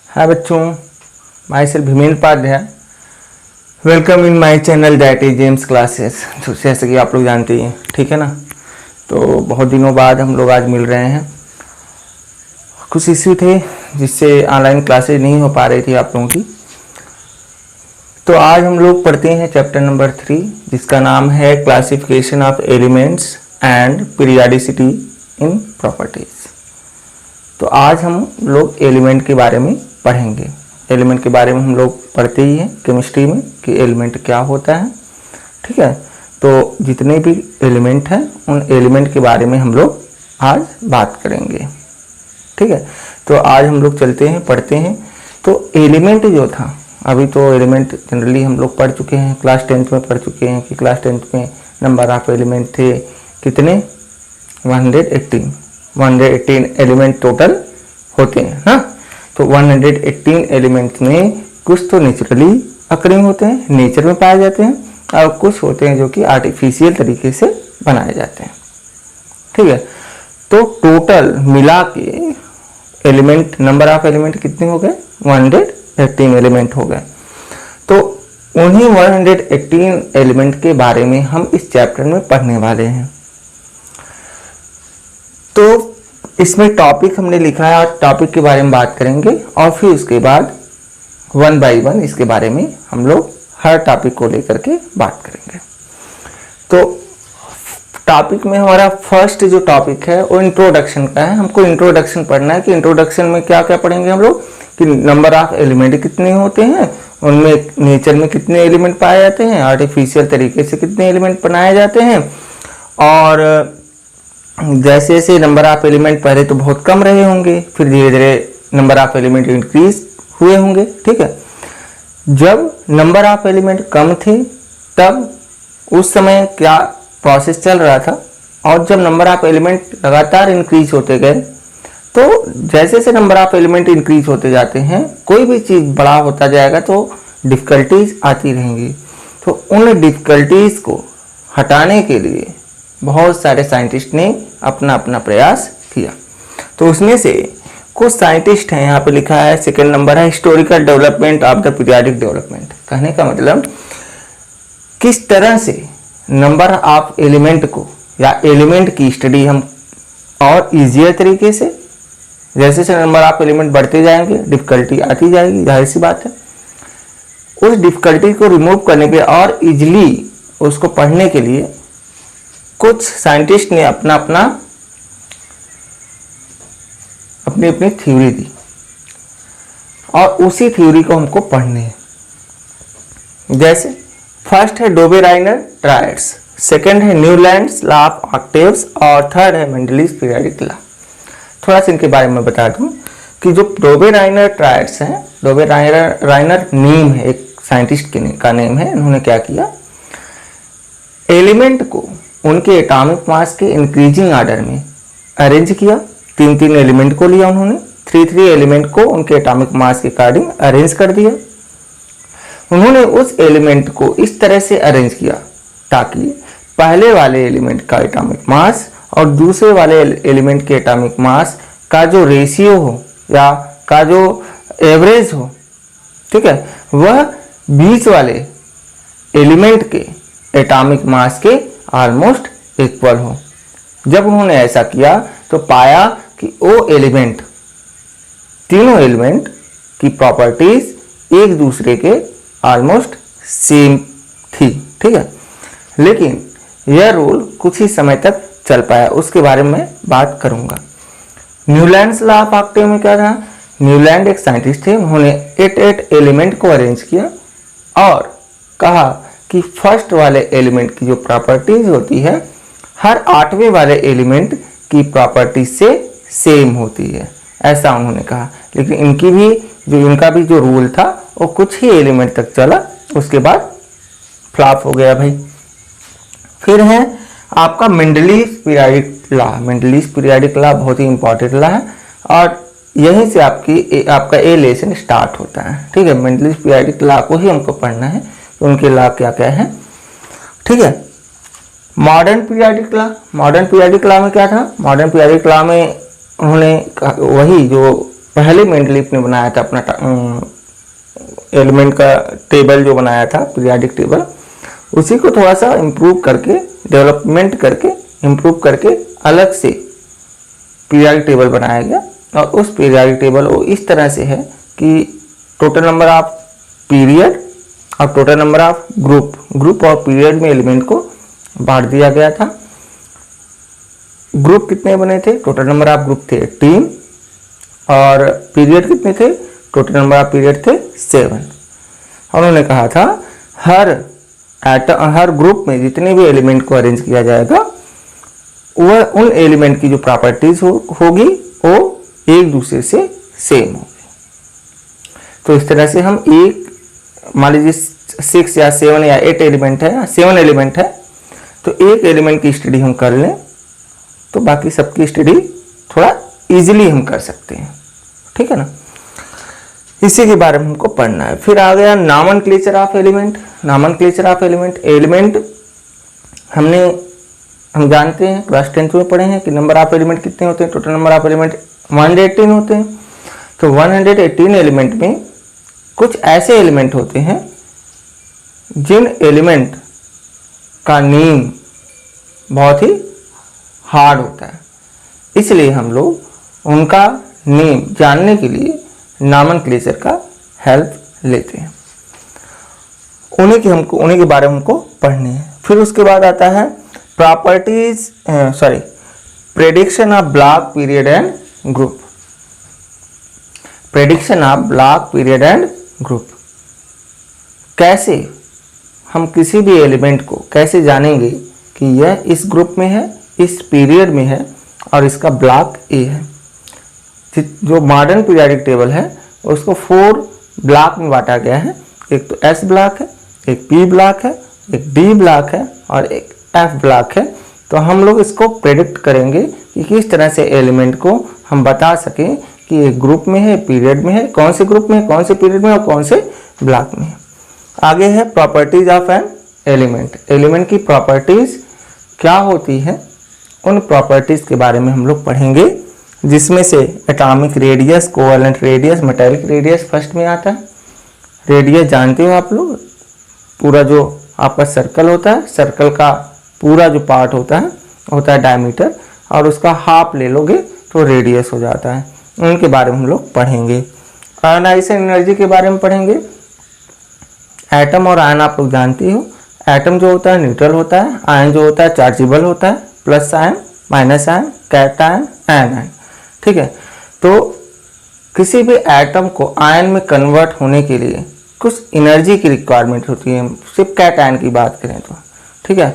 हाय बच्चों, myself Bhimen Upadhyay. Welcome in my channel that is Gems classes. जैसे कि आप लोग जानते ही हैं, ठीक है ना। तो बहुत दिनों बाद हम लोग आज मिल रहे हैं। कुछ इश्यू थे जिससे ऑनलाइन क्लासेज नहीं हो पा रही थी आप लोगों की। तो आज हम लोग पढ़ते हैं चैप्टर नंबर 3, जिसका नाम है classification of elements and periodicity in properties. तो आज हम लोग एलिमेंट के बारे में पढ़ेंगे। एलिमेंट के बारे में हम लोग पढ़ते ही हैं केमिस्ट्री में कि एलिमेंट क्या होता है, ठीक है। तो जितने भी एलिमेंट हैं उन एलिमेंट के बारे में हम लोग आज बात करेंगे, ठीक है। तो आज हम लोग चलते हैं, पढ़ते हैं। तो एलिमेंट जो था, अभी तो एलिमेंट जनरली हम लोग पढ़ चुके हैं, क्लास 10th में पढ़ चुके हैं कि क्लास 10th में नंबर ऑफ एलिमेंट थे कितने, 118 एलिमेंट टोटल होते हैं ना। तो 118 एलिमेंट्स में कुछ तो नेचुरली अकरिंग होते हैं, नेचर में पाए जाते हैं, और कुछ होते हैं जो कि आर्टिफिशियल तरीके से बनाए जाते हैं, ठीक है। तो टोटल मिला के एलिमेंट, नंबर ऑफ एलिमेंट कितने हो गए, 118 एलिमेंट हो गए। तो उन्हीं 118 एलिमेंट के बारे में हम इस चैप्टर में पढ़ने वाले हैं। तो इसमें टॉपिक हमने लिखा है और टॉपिक के बारे में बात करेंगे, और फिर उसके बाद 1 by 1 इसके बारे में हम लोग हर टॉपिक को लेकर के बात करेंगे। तो टॉपिक में हमारा फर्स्ट जो टॉपिक है वो इंट्रोडक्शन का है। हमको इंट्रोडक्शन पढ़ना है कि इंट्रोडक्शन में क्या क्या पढ़ेंगे हम लोग, कि नंबर ऑफ एलिमेंट कितने होते हैं, उनमें नेचर में कितने एलिमेंट पाए जाते हैं, आर्टिफिशियल तरीके से कितने एलिमेंट बनाए जाते हैं, और जैसे जैसे नंबर ऑफ एलिमेंट पहले तो बहुत कम रहे होंगे, फिर धीरे धीरे नंबर ऑफ एलिमेंट इंक्रीज हुए होंगे, ठीक है। जब नंबर ऑफ एलिमेंट कम थे तब उस समय क्या प्रोसेस चल रहा था, और जब नंबर ऑफ एलिमेंट लगातार इंक्रीज होते गए, तो जैसे जैसे नंबर ऑफ एलिमेंट इंक्रीज होते जाते हैं, कोई भी चीज़ बड़ा होता जाएगा तो डिफ़िकल्टीज आती रहेंगी। तो उन डिफ़िकल्टीज को हटाने के लिए बहुत सारे साइंटिस्ट ने अपना अपना प्रयास किया। तो उसमें से कुछ साइंटिस्ट हैं, यहाँ पे लिखा है सेकंड नंबर है historical development of the periodic development. कहने का मतलब किस तरह से नंबर ऑफ एलिमेंट को या एलिमेंट की स्टडी हम और इजियर तरीके से, जैसे जैसे नंबर ऑफ एलिमेंट बढ़ते जाएंगे डिफिकल्टी आती जाएगी, जाहिर सी बात है। उस डिफिकल्टी को रिमूव करने के और इजिली उसको पढ़ने के लिए कुछ साइंटिस्ट ने अपनी अपनी थ्योरी दी, और उसी थ्योरी को हमको पढ़ने है। जैसे फर्स्ट है डोबेराइनर ट्रायड्स, सेकंड है न्यूलैंड्स लॉ ऑफ ऑक्टेव्स, और थर्ड है मेंडलीज पीरियोडिक लॉ। थोड़ा सा इनके बारे में बता दूं कि जो डोबेराइनर ट्रायड्स हैं, डोबेराइनर नेम है, एक साइंटिस्ट का नेम है। इन्होंने क्या किया, एलिमेंट को उनके एटॉमिक मास के इंक्रीजिंग ऑर्डर में अरेंज किया। 3 एलिमेंट को लिया उन्होंने, 3 एलिमेंट को उनके एटॉमिक मास के अकॉर्डिंग अरेंज कर दिया। उन्होंने उस एलिमेंट को इस तरह से अरेंज किया ताकि पहले वाले एलिमेंट का एटॉमिक मास और दूसरे वाले एलिमेंट के एटॉमिक मास का जो रेशियो हो या का जो एवरेज हो, ठीक है, वह बीच वाले एलिमेंट के एटॉमिक मास के ऑलमोस्ट इक्वल हो। जब उन्होंने ऐसा किया तो पाया कि वो एलिमेंट, तीनों एलिमेंट की प्रॉपर्टीज एक दूसरे के ऑलमोस्ट सेम थी, ठीक है। लेकिन यह रूल कुछ ही समय तक चल पाया, उसके बारे में बात करूंगा। न्यूलैंड्स लॉ ऑफ ऑक्टेव में क्या था, न्यूलैंड एक साइंटिस्ट थे, उन्होंने 8 एलिमेंट को अरेंज किया और कहा कि फर्स्ट वाले एलिमेंट की जो प्रॉपर्टीज होती है हर 8वें वाले एलिमेंट की प्रॉपर्टी से सेम होती है, ऐसा उन्होंने कहा। लेकिन इनका भी जो रूल था वो कुछ ही एलिमेंट तक चला, उसके बाद फ्लॉप हो गया भाई। फिर है आपका Mendeleev's periodic law. Mendeleev's periodic law बहुत ही इंपॉर्टेंट लॉ है, और यहीं से आपका ए लेसन स्टार्ट होता है, ठीक है। मेंडलीज पीरियोडिक लॉ को ही हमको पढ़ना है, तो उनके लॉ क्या क्या है, ठीक है। मॉडर्न पीरियोडिक लॉ में क्या था, मॉडर्न पीरियोडिक लॉ में उन्होंने वही जो पहले मेंडलीफ ने बनाया था अपना एलिमेंट का टेबल जो बनाया था पीरियाडिक टेबल, उसी को थोड़ा सा इम्प्रूव करके, डेवलपमेंट करके, इम्प्रूव करके अलग से पीरियाडिक टेबल बनाया गया। और उस पीरियाडिक टेबल वो इस तरह से है कि टोटल नंबर ऑफ पीरियड और टोटल नंबर ऑफ ग्रुप और पीरियड में एलिमेंट को बांट दिया गया था। ग्रुप कितने बने थे? टोटल नंबर ऑफ ग्रुप थे 3 और पीरियड कितने थे? टोटल नंबर ऑफ पीरियड थे 7। उन्होंने कहा था हर ग्रुप में जितने भी एलिमेंट को अरेंज किया जाएगा वह उन एलिमेंट की जो प्रॉपर्टीज होगी वो एक दूसरे से सेम होगी। तो इस तरह से हम एक, मान लीजिए 6 या 7 या 8 एलिमेंट है, 7 एलिमेंट है, तो एक एलिमेंट की स्टडी हम कर लें तो बाकी सबकी स्टडी थोड़ा इजीली हम कर सकते हैं, ठीक है ना। इसी के बारे में हमको पढ़ना है। फिर आ गया nomenclature of element. Nomenclature of element हम जानते हैं, क्लास 10th में पढ़े हैं कि नंबर ऑफ एलिमेंट कितने होते हैं? टोटल नंबर ऑफ एलिमेंट 118 होते हैं। तो 118 एलिमेंट में कुछ ऐसे एलिमेंट होते हैं जिन एलिमेंट का नेम बहुत ही हार्ड होता है, इसलिए हम लोग उनका नेम जानने के लिए नॉमेनक्लेचर का हेल्प लेते हैं। उन्हीं के बारे में हमको पढ़ने हैं। फिर उसके बाद आता है prediction of block period and group. Prediction of block period and group, कैसे हम किसी भी एलिमेंट को कैसे जानेंगे कि यह इस ग्रुप में है, इस पीरियड में है और इसका ब्लॉक ए है। जो मॉडर्न पीरियोडिक टेबल है उसको 4 ब्लॉक में बांटा गया है। एक तो एस ब्लॉक है, एक पी ब्लॉक है, एक डी ब्लॉक है और एक एफ ब्लॉक है। तो हम लोग इसको प्रेडिक्ट करेंगे कि किस तरह से एलिमेंट को हम बता सकें कि एक ग्रुप में है, पीरियड में है, कौन से ग्रुप में है, कौन से पीरियड में और कौन से ब्लॉक में है। आगे है properties of an element. Element की प्रॉपर्टीज क्या होती है, उन प्रॉपर्टीज के बारे में हम लोग पढ़ेंगे, जिसमें से atomic radius, covalent radius, metallic radius first में आता है। रेडियस जानते हो आप लोग, पूरा जो आपका सर्कल होता है, सर्कल का पूरा जो पार्ट होता है डायमीटर, और उसका हाफ ले लोगे तो रेडियस हो जाता है। उनके बारे में हम लोग पढ़ेंगे। आयनाइजेशन एनर्जी के बारे में पढ़ेंगे। एटम और आयन आप लोग जानते हो। एटम जो होता है न्यूट्रल होता है, आयन जो होता है चार्जेबल होता है, plus ion, minus ion, cation, anion, ठीक है। तो किसी भी एटम को आयन में कन्वर्ट होने के लिए कुछ एनर्जी की रिक्वायरमेंट होती है। सिर्फ कैट आयन की बात करें तो, ठीक है,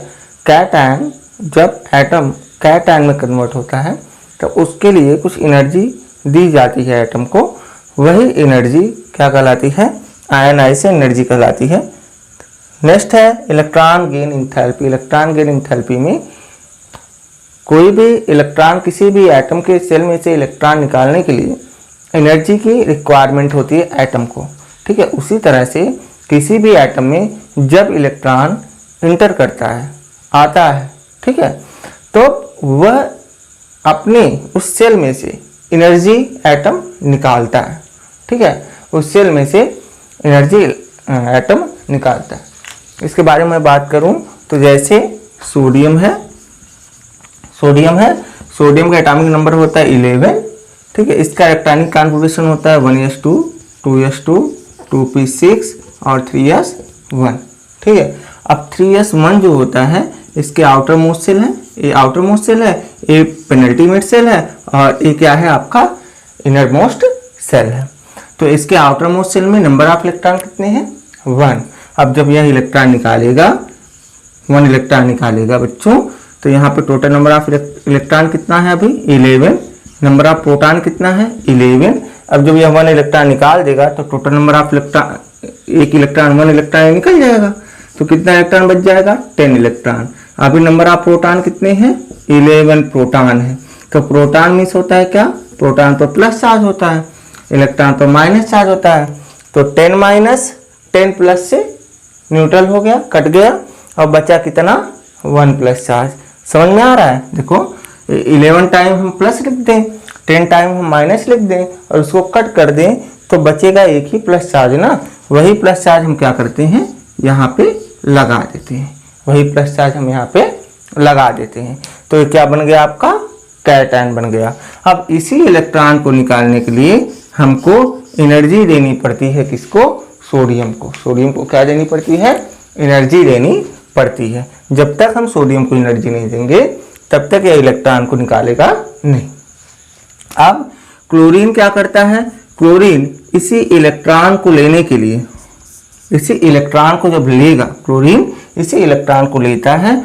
कैट आयन जब एटम कैट आयन में कन्वर्ट होता है तो उसके लिए कुछ एनर्जी दी जाती है एटम को। वही एनर्जी क्या कहलाती है? आयनाइजेशन एनर्जी कहलाती है। नेक्स्ट है electron gain enthalpy. Electron gain enthalpy में कोई भी इलेक्ट्रॉन, किसी भी एटम के सेल में से इलेक्ट्रॉन निकालने के लिए एनर्जी की रिक्वायरमेंट होती है एटम को, ठीक है। उसी तरह से किसी भी एटम में जब इलेक्ट्रॉन इंटर करता है, आता है, ठीक है, तो वह अपने उस सेल में से एनर्जी एटम निकालता है, ठीक है, उस सेल में से एनर्जी एटम निकालता है। इसके बारे में बात करूं तो जैसे सोडियम है, सोडियम का एटॉमिक नंबर होता है 11, ठीक है। इसका इलेक्ट्रॉनिक कॉन्फ़िगरेशन होता है 1s2, 2s2, 2p6 और 3s1, ठीक है। अब 3s1 जो होता है इसके आउटर मोस्ट सेल है, ये आउटर मोस्ट सेल है, ये पेनल्टीमेट सेल है और ये क्या है आपका इनर मोस्ट सेल है। तो इसके आउटर मोस्ट सेल में नंबर ऑफ इलेक्ट्रॉन कितने हैं? 1। अब जब यह इलेक्ट्रॉन निकालेगा, 1 इलेक्ट्रॉन निकालेगा बच्चों, तो यहाँ पे टोटल नंबर ऑफ इलेक्ट्रॉन कितना है अभी? 11। नंबर ऑफ प्रोटॉन कितना है? 11। अब जब यह 1 इलेक्ट्रॉन निकाल देगा तो total number of electron, 1 electron निकल जाएगा, तो कितना इलेक्ट्रॉन बच जाएगा? 10 इलेक्ट्रॉन। अभी नंबर ऑफ प्रोटॉन कितने हैं? 11 प्रोटॉन है। तो प्रोटॉन मिस होता है क्या? प्रोटॉन तो प्लस चार्ज होता है, इलेक्ट्रॉन तो माइनस चार्ज होता है। तो 10 माइनस 10 प्लस से न्यूट्रल हो गया, कट गया, और बचा कितना? 1 प्लस चार्ज। समझ में आ रहा है? देखो 11 टाइम हम प्लस लिखते हैं 10 टाइम हम माइनस लिख दें और उसको कट कर दें तो बचेगा एक ही प्लस चार्ज ना, वही प्लस चार्ज हम क्या करते हैं यहाँ पे लगा देते हैं, वही प्लस चार्ज हम यहाँ पे लगा देते हैं। तो ये क्या बन गया आपका कैटायन बन गया। अब इसी इलेक्ट्रॉन को निकालने के लिए हमको एनर्जी देनी पड़ती है, किसको, सोडियम को। सोडियम को क्या देनी पड़ती है, एनर्जी देनी पड़ती है। जब तक हम सोडियम को एनर्जी नहीं देंगे तब तक यह इलेक्ट्रॉन को निकालेगा नहीं। अब क्लोरीन क्या करता है, क्लोरीन इसी इलेक्ट्रॉन को लेने के लिए, इसी इलेक्ट्रॉन को जब लेगा, क्लोरीन इसी इलेक्ट्रॉन को लेता है,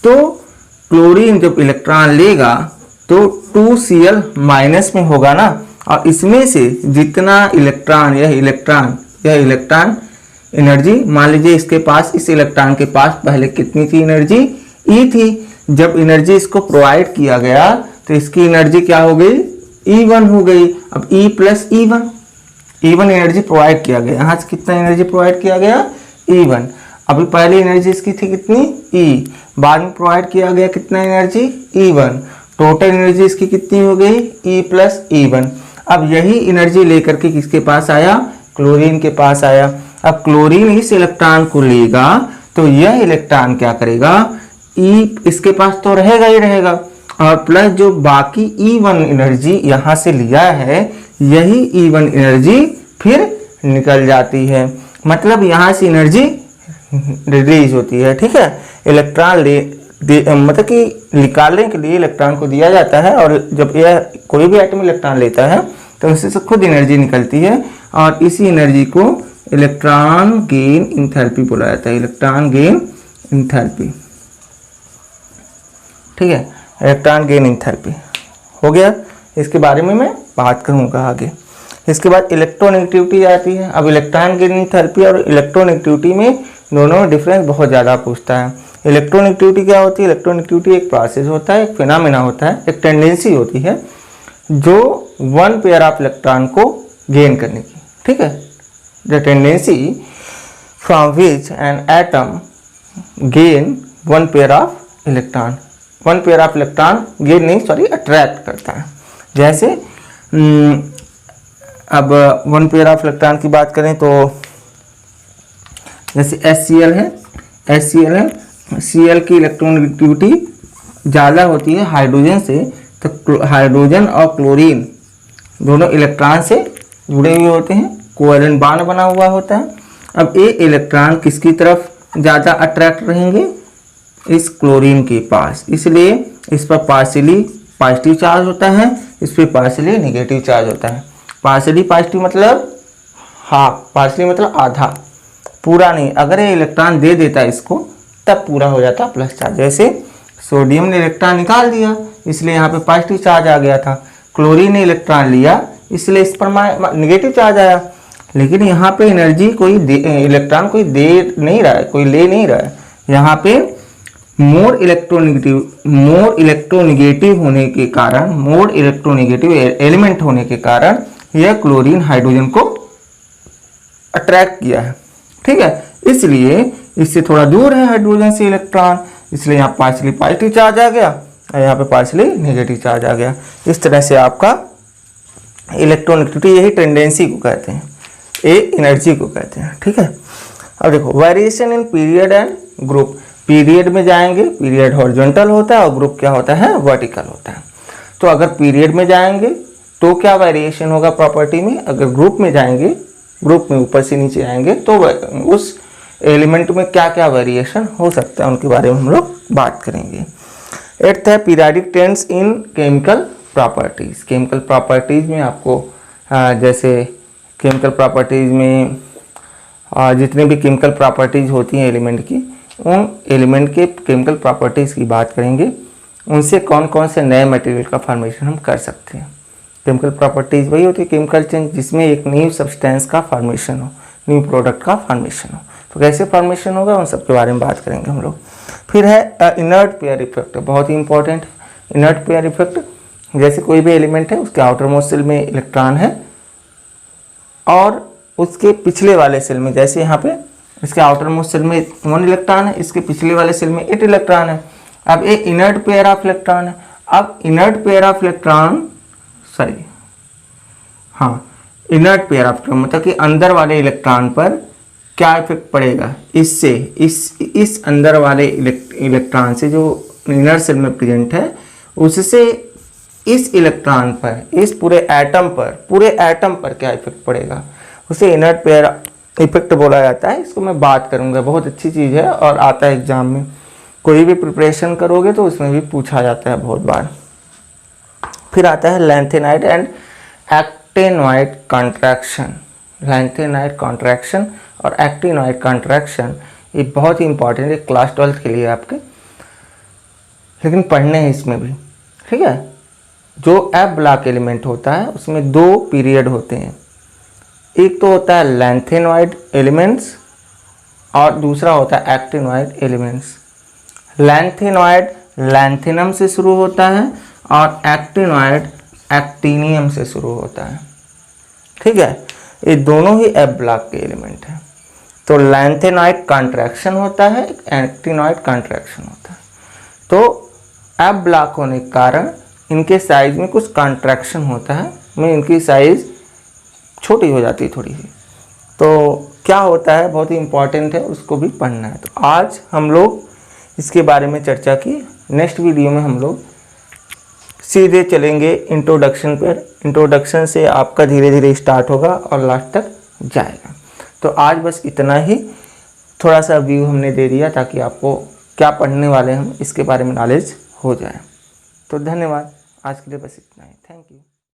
तो क्लोरीन जब इलेक्ट्रॉन लेगा तो 2Cl माइनस में होगा ना, और इसमें से जितना इलेक्ट्रॉन, यह इलेक्ट्रॉन एनर्जी, मान लीजिए इसके पास, इस इलेक्ट्रॉन के पास पहले कितनी थी एनर्जी, E थी। जब एनर्जी इसको प्रोवाइड किया गया तो इसकी एनर्जी क्या हो गई, E1 हो गई। अब E plus E1 energy provide किया गया, यहाँ से कितना एनर्जी प्रोवाइड किया गया, E1। अभी पहले एनर्जी इसकी थी कितनी, E, बाद में प्रोवाइड किया गया कितना एनर्जी, E1। टोटल एनर्जी इसकी कितनी हो गई, E प्लस E1। अब यही एनर्जी लेकर के किसके पास आया, क्लोरीन के पास आया। अब क्लोरीन इस इलेक्ट्रॉन को लेगा तो यह इलेक्ट्रॉन क्या करेगा, E इसके पास तो रहेगा ही रहेगा, और प्लस जो बाकी E1 एनर्जी यहाँ से लिया है, यही E1 एनर्जी फिर निकल जाती है। मतलब यहाँ से एनर्जी रिलीज होती है, ठीक है। इलेक्ट्रॉन मतलब कि निकालने के लिए इलेक्ट्रॉन को दिया जाता है, और जब यह कोई भी एटम इलेक्ट्रॉन लेता है तो उससे से खुद एनर्जी निकलती है, और इसी एनर्जी को इलेक्ट्रॉन गेन इंथैल्पी बोला जाता है, इलेक्ट्रॉन गेन इंथैल्पी, ठीक है। इलेक्ट्रॉन गेन इंथैल्पी हो गया, इसके बारे में मैं बात करूँगा आगे। इसके बाद इलेक्ट्रोनेगेटिविटी आती है। अब इलेक्ट्रॉन गेन इंथैल्पी और इलेक्ट्रोनेगेटिविटी में दोनों में डिफरेंस बहुत ज़्यादा पूछता है। इलेक्ट्रोनेगेटिविटी क्या होती है, इलेक्ट्रोनेगेटिविटी एक प्रोसेस होता है, एक फिनोमेना होता है, एक टेंडेंसी होती है जो वन पेयर ऑफ इलेक्ट्रॉन को गेन करने की, ठीक है। The tendency from which an atom gain one pair of electron, one pair of electron gain नहीं, सॉरी, अट्रैक्ट करता है। जैसे अब वन पेयर ऑफ इलेक्ट्रॉन की बात करें तो जैसे HCl है, Cl की इलेक्ट्रोनेगेटिविटी ज़्यादा होती है हाइड्रोजन से, तो हाइड्रोजन और क्लोरीन दोनों इलेक्ट्रॉन से जुड़े हुए होते हैं, कोवैलेंट बॉन्ड बना हुआ होता है। अब ये इलेक्ट्रॉन किसकी तरफ ज़्यादा अट्रैक्ट रहेंगे, इस क्लोरीन के पास, इसलिए इस पर पार्शियली पॉजिटिव चार्ज होता है, इस पर पार्शियली नेगेटिव चार्ज होता है। पार्शियली पॉजिटिव मतलब हाफ, पार्शियली मतलब आधा, पूरा नहीं। अगर ये इलेक्ट्रॉन दे देता है इसको तब पूरा हो जाता प्लस चार्ज। जैसे सोडियम ने इलेक्ट्रॉन निकाल दिया इसलिए यहाँ पे पॉजिटिव चार्ज आ गया था, क्लोरीन ने इलेक्ट्रॉन लिया इसलिए इस पर नेगेटिव चार्ज आया। लेकिन यहाँ पे एनर्जी कोई इलेक्ट्रॉन कोई दे नहीं रहा है, कोई ले नहीं रहा है। यहाँ पे मोर इलेक्ट्रोनेगेटिव होने के कारण, मोर इलेक्ट्रोनेगेटिव एलिमेंट होने के कारण यह क्लोरीन हाइड्रोजन को अट्रैक्ट किया है, ठीक है। इसलिए इससे थोड़ा दूर है हाइड्रोजन से इलेक्ट्रॉन, इसलिए यहाँ पार्शियली पॉजिटिव चार्ज आ गया और यहाँ पे पार्शियली नेगेटिव चार्ज आ गया। इस तरह से आपका इलेक्ट्रोनेगेटिविटी, यही टेंडेंसी को कहते हैं, ए एनर्जी को कहते हैं, ठीक है। अब देखो variation in period and group. Period में जाएंगे, पीरियड हॉरिजॉन्टल होता है और ग्रुप क्या होता है, वर्टिकल होता है। तो अगर पीरियड में जाएंगे तो क्या वेरिएशन होगा प्रॉपर्टी में, अगर ग्रुप में जाएंगे, ग्रुप में ऊपर से नीचे आएंगे तो उस एलिमेंट में क्या क्या वेरिएशन हो सकता है उनके बारे में हम लोग बात करेंगे। 8th है periodic trends in chemical properties. Chemical properties में आपको जैसे केमिकल प्रॉपर्टीज में जितने भी केमिकल प्रॉपर्टीज होती हैं एलिमेंट की, उन एलिमेंट के केमिकल प्रॉपर्टीज की बात करेंगे, उनसे कौन कौन से नए मटेरियल का फॉर्मेशन हम कर सकते हैं। केमिकल प्रॉपर्टीज वही होती है केमिकल चेंज जिसमें एक न्यू सब्सटेंस का फॉर्मेशन हो, न्यू प्रोडक्ट का फॉर्मेशन हो। तो कैसे फॉर्मेशन होगा उन सब के बारे में बात करेंगे हम लोग। फिर है इनर्ट पेयर इफेक्ट, बहुत ही इंपॉर्टेंट। इनर्ट पेयर इफेक्ट, जैसे कोई भी एलिमेंट है उसके आउटर मोस्ट सेल में इलेक्ट्रॉन है और उसके पिछले वाले सेल में, जैसे यहाँ पे इसके आउटर मोस्ट सेल में 1 इलेक्ट्रॉन है, इसके पिछले वाले सेल में 8 इलेक्ट्रॉन है। अब ये इनर्ट पेयर ऑफ इलेक्ट्रॉन है। अब inert pair of electron sorry, हाँ, इनर्ट पेयर ऑफ इलेक्ट्रॉन मतलब कि अंदर वाले इलेक्ट्रॉन पर क्या इफेक्ट पड़ेगा, इससे इस अंदर वाले इलेक्ट्रॉन से जो इनर सेल में प्रेजेंट है उससे इस इलेक्ट्रॉन पर, इस पूरे एटम पर क्या इफेक्ट पड़ेगा, उसे इनर्ट पेयर इफेक्ट बोला जाता है। इसको मैं बात करूंगा, बहुत अच्छी चीज़ है और आता है एग्जाम में, कोई भी प्रिपरेशन करोगे तो उसमें भी पूछा जाता है बहुत बार। फिर आता है lanthanide and actinoid contraction. Lanthanide contraction और एक्टिनोइड कॉन्ट्रैक्शन ये बहुत ही इंपॉर्टेंट है क्लास 12 के लिए आपके, लेकिन पढ़ने हैं इसमें भी, ठीक है। जो एफ ब्लॉक एलिमेंट होता है उसमें दो पीरियड होते हैं, एक तो होता है लैंथेनॉइड एलिमेंट्स और दूसरा होता है एक्टिनोइड एलिमेंट्स। लैंथेनॉइड लैंथेनम से शुरू होता है और एक्टिनोइड एक्टिनियम से शुरू होता है, ठीक है। ये दोनों ही एफ ब्लॉक के एलिमेंट हैं। तो लैंथेनॉइड कॉन्ट्रैक्शन होता है, एक्टिनोइड कॉन्ट्रैक्शन होता है। तो एफ ब्लॉक होने के कारण इनके साइज में कुछ कॉन्ट्रैक्शन होता है, में इनकी साइज छोटी हो जाती है थोड़ी सी। तो क्या होता है, बहुत ही इंपॉर्टेंट है, उसको भी पढ़ना है। तो आज हम लोग इसके बारे में चर्चा की। नेक्स्ट वीडियो में हम लोग सीधे चलेंगे इंट्रोडक्शन पर। इंट्रोडक्शन से आपका धीरे धीरे स्टार्ट होगा और लास्ट तक जाएगा। तो आज बस इतना ही, थोड़ा सा व्यू हमने दे दिया ताकि आपको क्या पढ़ने वाले हैं हम इसके बारे में नॉलेज हो जाए। तो धन्यवाद, आज के लिए बस इतना ही। Thank you.